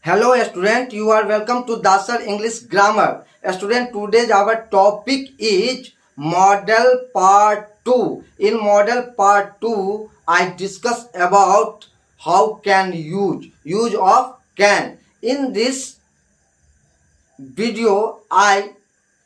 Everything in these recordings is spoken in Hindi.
Hello student, you are welcome to Dasar English Grammar. Student, today's our topic is Model Part 2. In Model Part 2, I discuss about how can use of can. In this video, I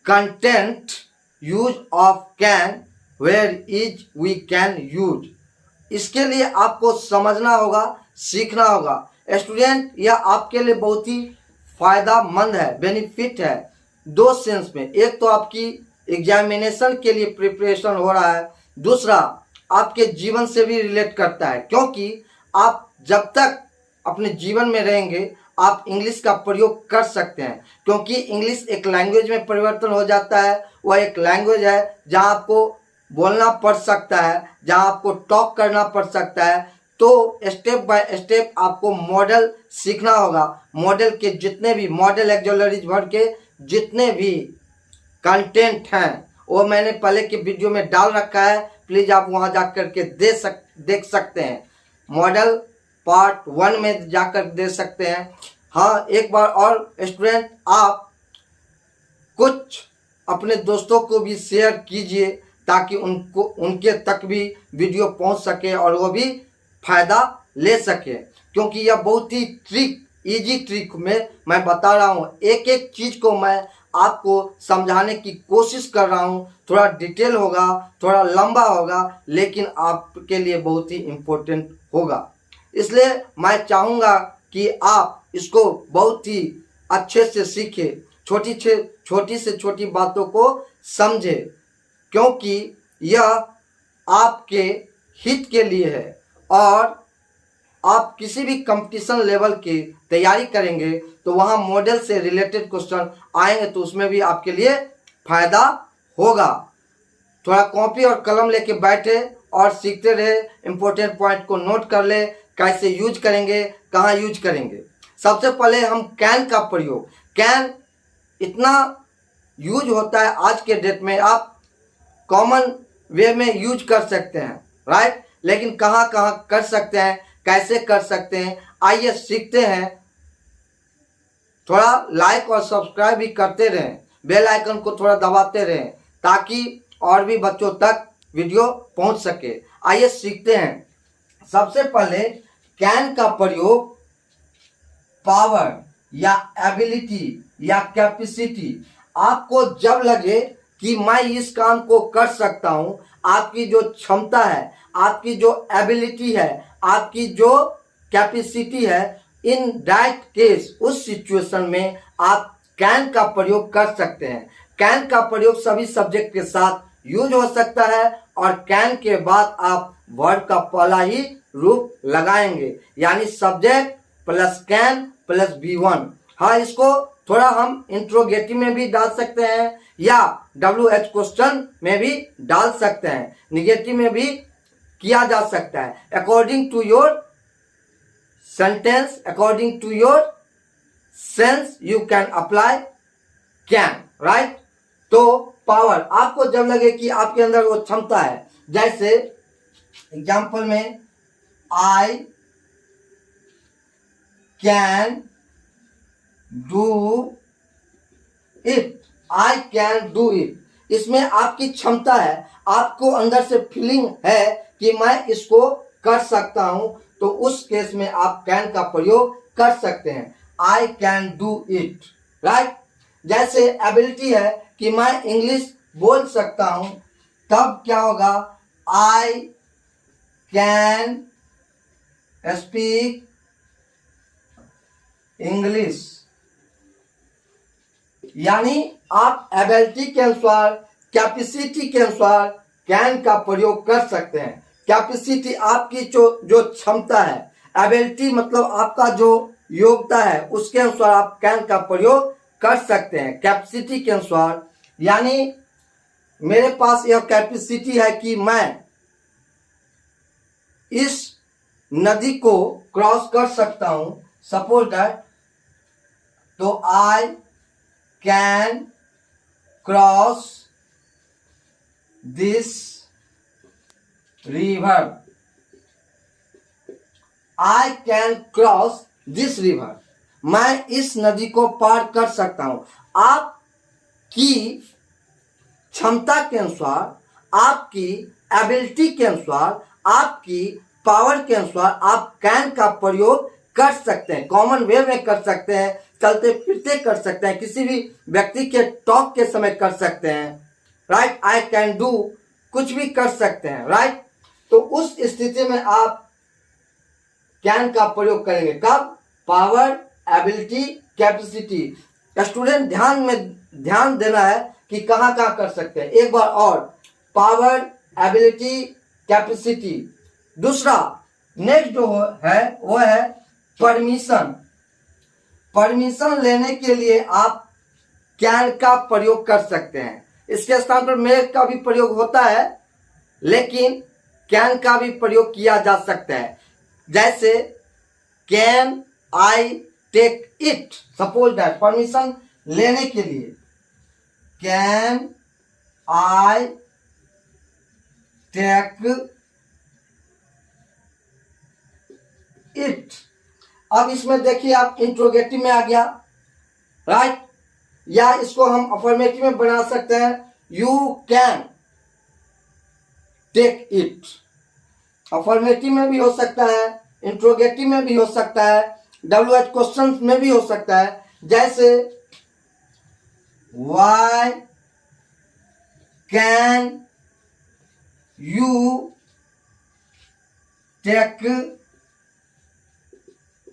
content use of can, where is we can use. इसके लिए आपको समझना होगा, सीखना होगा स्टूडेंट। यह आपके लिए बहुत ही फायदामंद है, बेनिफिट है दो सेंस में। एक तो आपकी एग्जामिनेशन के लिए प्रिपरेशन हो रहा है, दूसरा आपके जीवन से भी रिलेट करता है, क्योंकि आप जब तक अपने जीवन में रहेंगे आप इंग्लिश का प्रयोग कर सकते हैं, क्योंकि इंग्लिश एक लैंग्वेज में परिवर्तन हो जाता है। वह एक लैंग्वेज है जहां आपको बोलना पड़ सकता है, जहां आपको टॉक करना पड़ सकता है। तो स्टेप बाय स्टेप आपको मॉडल सीखना होगा। मॉडल के जितने भी मॉडल एक्सोलरीज भर के जितने भी कंटेंट हैं वो मैंने पहले के वीडियो में डाल रखा है, प्लीज़ आप वहां जाकर के देख सकते हैं। मॉडल पार्ट 1 में जाकर दे सकते हैं। हाँ, एक बार और स्टूडेंट आप कुछ अपने दोस्तों को भी शेयर कीजिए ताकि उनके तक भी वीडियो पहुंच सके और वो भी फायदा ले सके, क्योंकि यह बहुत ही इजी ट्रिक में मैं बता रहा हूँ। एक एक चीज को मैं आपको समझाने की कोशिश कर रहा हूँ। थोड़ा डिटेल होगा, थोड़ा लंबा होगा, लेकिन आपके लिए बहुत ही इम्पोर्टेंट होगा। इसलिए मैं चाहूँगा कि आप इसको बहुत ही अच्छे से सीखें, छोटी से छोटी बातों को समझे, क्योंकि यह आपके हित के लिए है। और आप किसी भी कंपटीशन लेवल की तैयारी करेंगे तो वहाँ मॉडल से रिलेटेड क्वेश्चन आएंगे, तो उसमें भी आपके लिए फायदा होगा। थोड़ा कॉपी और कलम लेके बैठे और सीखते रहे, इम्पोर्टेंट पॉइंट को नोट कर ले, कैसे यूज करेंगे, कहाँ यूज करेंगे। सबसे पहले हम कैन का प्रयोग, कैन इतना यूज होता है आज के डेट में, आप कॉमन वे में यूज कर सकते हैं, राइट। लेकिन कहाँ कहाँ कर सकते हैं, कैसे कर सकते हैं, आइए सीखते हैं। थोड़ा लाइक और सब्सक्राइब भी करते रहें, बेल आइकन को थोड़ा दबाते रहें ताकि और भी बच्चों तक वीडियो पहुंच सके। आइए सीखते हैं। सबसे पहले कैन का प्रयोग पावर या एबिलिटी या कैपेसिटी, आपको जब लगे कि मैं इस काम को कर सकता हूं, आपकी जो क्षमता है, आपकी जो एबिलिटी है, आपकी जो कैपेसिटी है, इन दैट केस, उस सिचुएशन में आप कैन का प्रयोग कर सकते हैं। कैन का प्रयोग सभी सब्जेक्ट के साथ यूज हो सकता है और कैन के बाद आप वर्ब का पहला ही रूप लगाएंगे, यानी subject plus can plus V1। हाँ, इसको थोड़ा हम इंट्रोगेटिव में भी डाल सकते हैं या WH क्वेश्चन में भी डाल सकते हैं, निगेटिव में भी किया जा सकता है। According to your sentence, according to your sense you can apply can, right. तो पावर, आपको जब लगे कि आपके अंदर वो क्षमता है, जैसे एग्जाम्पल में I can do it, I can do it, इसमें आपकी क्षमता है, आपको अंदर से फीलिंग है कि मैं इसको कर सकता हूं, तो उस केस में आप कैन का प्रयोग कर सकते हैं। I can do it, right. जैसे एबिलिटी है कि मैं इंग्लिश बोल सकता हूं, तब क्या होगा, आई कैन स्पीक इंग्लिश। यानी आप एबिलिटी के अनुसार, कैपेसिटी के अनुसार कैन का प्रयोग कर सकते हैं। कैपेसिटी आपकी जो क्षमता है, एबिलिटी मतलब आपका जो योग्यता है, उसके अनुसार आप कैन का प्रयोग कर सकते हैं, कैपेसिटी के अनुसार। यानी मेरे पास यह कैपेसिटी है कि मैं इस नदी को क्रॉस कर सकता हूं, सपोज दैट, तो I can cross this river, I can cross this river. मैं इस नदी को पार कर सकता हूं। आपकी क्षमता के अनुसार, आपकी एबिलिटी के अनुसार, आपकी पावर के अनुसार आप कैन का प्रयोग कर सकते हैं। कॉमन वे में कर सकते हैं, चलते फिरते कर सकते हैं, किसी भी व्यक्ति के टॉक के समय कर सकते हैं। राइट, आई कैन डू, कुछ भी कर सकते हैं। राइट, तो उस स्थिति में आप कैन का प्रयोग करेंगे। कब? Power, ability, capacity. स्टूडेंट ध्यान देना है कि कहाँ कहाँ कर सकते हैं। एक बार और, पावर, एबिलिटी, कैपेसिटी। दूसरा नेक्स्ट जो है वो है परमिशन। परमिशन लेने के लिए आप कैन का प्रयोग कर सकते हैं। इसके स्थान पर मे का भी प्रयोग होता है, लेकिन कैन का भी प्रयोग किया जा सकता है। जैसे can I take it, suppose that, permission लेने के लिए कैन आई टेक इट। अब इसमें देखिए आप इंट्रोगेटिव में आ गया। राइट, या इसको हम अफर्मेटिव में बना सकते हैं, you can take it. Affirmative में भी हो सकता है, इंट्रोगेटिव में भी हो सकता है, WH क्वेश्चन में भी हो सकता है। जैसे why can you take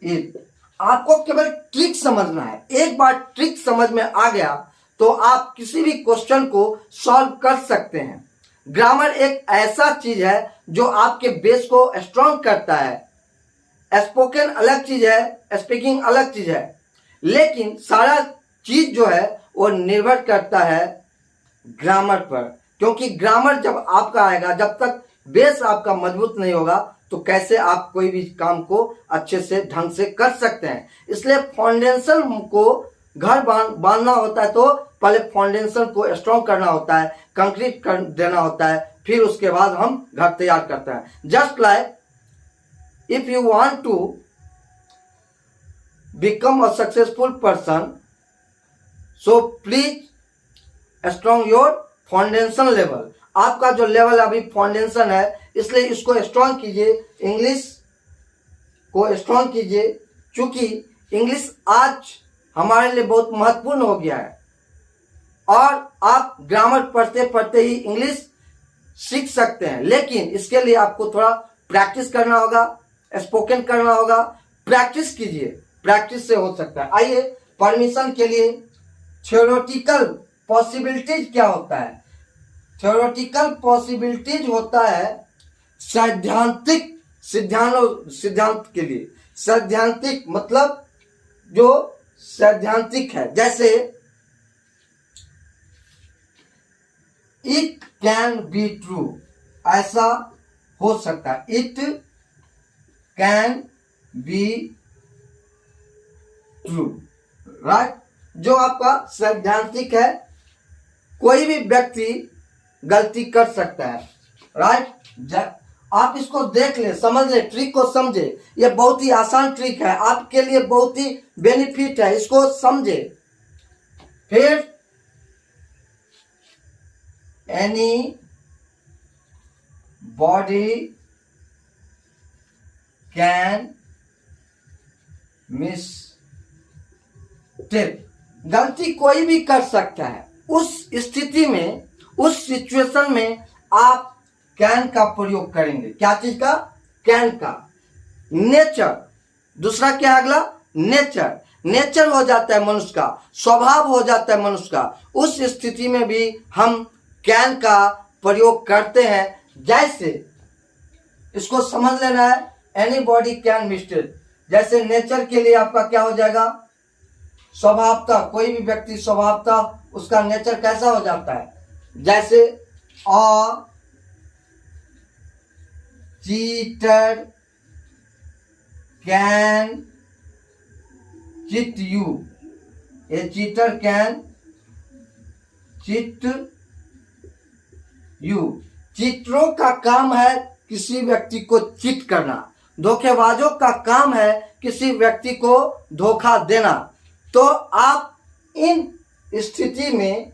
it. आपको केवल ट्रिक समझना है। एक बार ट्रिक समझ में आ गया तो आप किसी भी क्वेश्चन को सॉल्व कर सकते हैं। ग्रामर एक ऐसा चीज है जो आपके बेस को स्ट्रॉन्ग करता है। स्पोकन अलग चीज है, स्पीकिंग अलग चीज है, लेकिन सारा चीज जो है वो निर्भर करता है ग्रामर पर। क्योंकि ग्रामर जब आपका आएगा, जब तक बेस आपका मजबूत नहीं होगा तो कैसे आप कोई भी काम को अच्छे से ढंग से कर सकते हैं। इसलिए फाउंडेशन को घर बांधना होता है तो पहले फाउंडेशन को स्ट्रॉन्ग करना होता है, कंक्रीट कर देना होता है, फिर उसके बाद हम घर तैयार करते हैं। Just like if you want to become a successful person, so please strong your foundation level. आपका जो लेवल अभी फाउंडेशन है, इसलिए इसको स्ट्रॉन्ग कीजिए, इंग्लिश को स्ट्रॉन्ग कीजिए। क्योंकि इंग्लिश आज हमारे लिए बहुत महत्वपूर्ण हो गया है और आप ग्रामर पढ़ते पढ़ते ही इंग्लिश सीख सकते हैं, लेकिन इसके लिए आपको थोड़ा प्रैक्टिस करना होगा, स्पोकन करना होगा। प्रैक्टिस कीजिए, प्रैक्टिस से हो सकता है। आइए, परमिशन के लिए थ्योरेटिकल पॉसिबिलिटीज क्या होता है? थ्योरेटिकल पॉसिबिलिटीज होता है सैद्धांतिक सिद्धांत के लिए। सैद्धांतिक मतलब जो सैद्धांतिक है, जैसे इट कैन बी ट्रू, ऐसा हो सकता है। It can be true, right, जो आपका सैद्धांतिक है। कोई भी व्यक्ति गलती कर सकता है। राइट, आप इसको देख ले, समझ ले, ट्रिक को समझे। ये बहुत ही आसान ट्रिक है, आपके लिए बहुत ही बेनिफिट है, इसको समझे। फिर एनी बॉडी कैन मिस्टेक, गलती कोई भी कर सकता है। उस स्थिति में, उस सिचुएशन में आप कैन का प्रयोग करेंगे। क्या चीज का? कैन का। नेचर, दूसरा क्या अगला? नेचर। नेचर हो जाता है मनुष्य का, स्वभाव हो जाता है मनुष्य का। उस स्थिति में भी हम कैन का प्रयोग करते हैं। जैसे इसको समझ लेना है, एनीबॉडी कैन मिस्टेक। जैसे नेचर के लिए आपका क्या हो जाएगा? स्वभावता, कोई भी व्यक्ति स्वभावता उसका नेचर कैसा हो जाता है? जैसे a cheater can cheat you, a cheater can cheat you. चीटरों का काम है किसी व्यक्ति को चीट करना, धोखेबाजों का काम है किसी व्यक्ति को धोखा देना। तो आप इन स्थिति में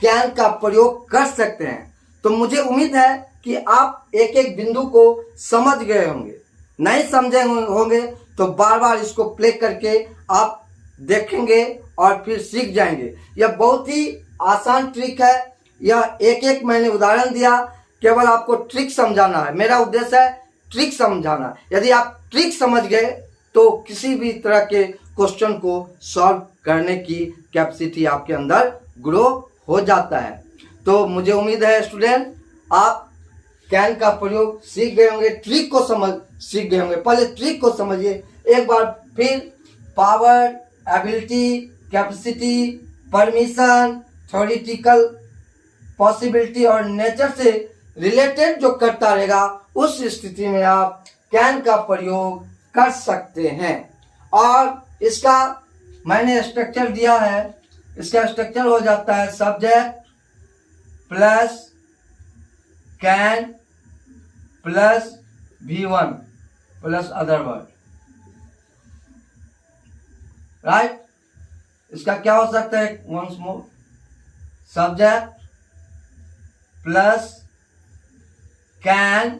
कैन का प्रयोग कर सकते हैं। तो मुझे उम्मीद है कि आप एक एक बिंदु को समझ गए होंगे। नहीं समझे होंगे तो बार बार इसको प्ले करके आप देखेंगे और फिर सीख जाएंगे। यह बहुत ही आसान ट्रिक है। यह एक एक मैंने उदाहरण दिया, केवल आपको ट्रिक समझाना है। मेरा उद्देश्य है ट्रिक समझाना। यदि आप ट्रिक समझ गए तो किसी भी तरह के क्वेश्चन को सॉल्व करने की कैपेसिटी आपके अंदर ग्रो हो जाता है। तो मुझे उम्मीद है स्टूडेंट आप कैन का प्रयोग सीख गए होंगे, ट्रिक को सीख गए होंगे। पहले ट्रिक को समझिए एक बार फिर। Power, ability, capacity, permission, theoretical possibility और नेचर से रिलेटेड जो करता रहेगा उस स्थिति में आप कैन का प्रयोग कर सकते हैं। और इसका मैंने स्ट्रक्चर दिया है। इसका स्ट्रक्चर हो जाता है subject plus can plus V1 plus other word, right. इसका क्या हो सकता है, once more, subject plus can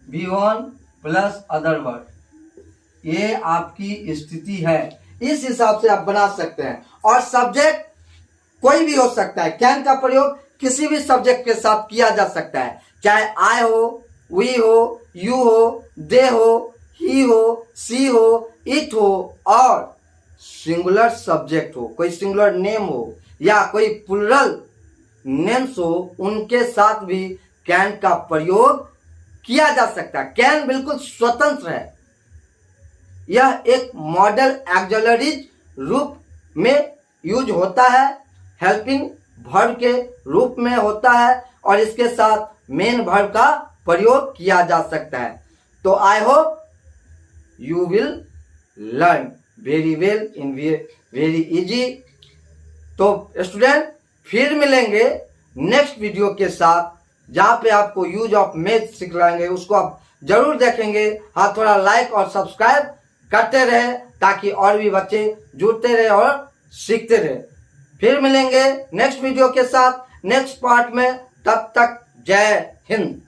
V1 plus other word. ये आपकी स्थिति है। इस हिसाब से आप बना सकते हैं। और सब्जेक्ट कोई भी हो सकता है। कैन का प्रयोग किसी भी सब्जेक्ट के साथ किया जा सकता है, चाहे आई हो, वी हो, यू हो, दे हो, ही हो, सी हो, इट हो और सिंगुलर सब्जेक्ट हो, कोई सिंगुलर नेम हो या कोई प्लुरल नेम्स हो, उनके साथ भी कैन का प्रयोग किया जा सकता है। कैन बिल्कुल स्वतंत्र है। यह एक मॉडल ऑक्सिलरीज रूप में यूज होता है, हेल्पिंग वर्ब के रूप में होता है और इसके साथ मेन वर्ब का प्रयोग किया जा सकता है। तो I hope you will learn very well in very easy. तो स्टूडेंट फिर मिलेंगे नेक्स्ट वीडियो के साथ जहाँ पे आपको यूज ऑफ मैथ सिखलाएंगे। उसको आप जरूर देखेंगे। हाँ, थोड़ा लाइक और सब्सक्राइब करते रहे ताकि और भी बच्चे जुड़ते रहे और सीखते रहे। फिर मिलेंगे नेक्स्ट वीडियो के साथ नेक्स्ट पार्ट में। तब तक जय हिंद।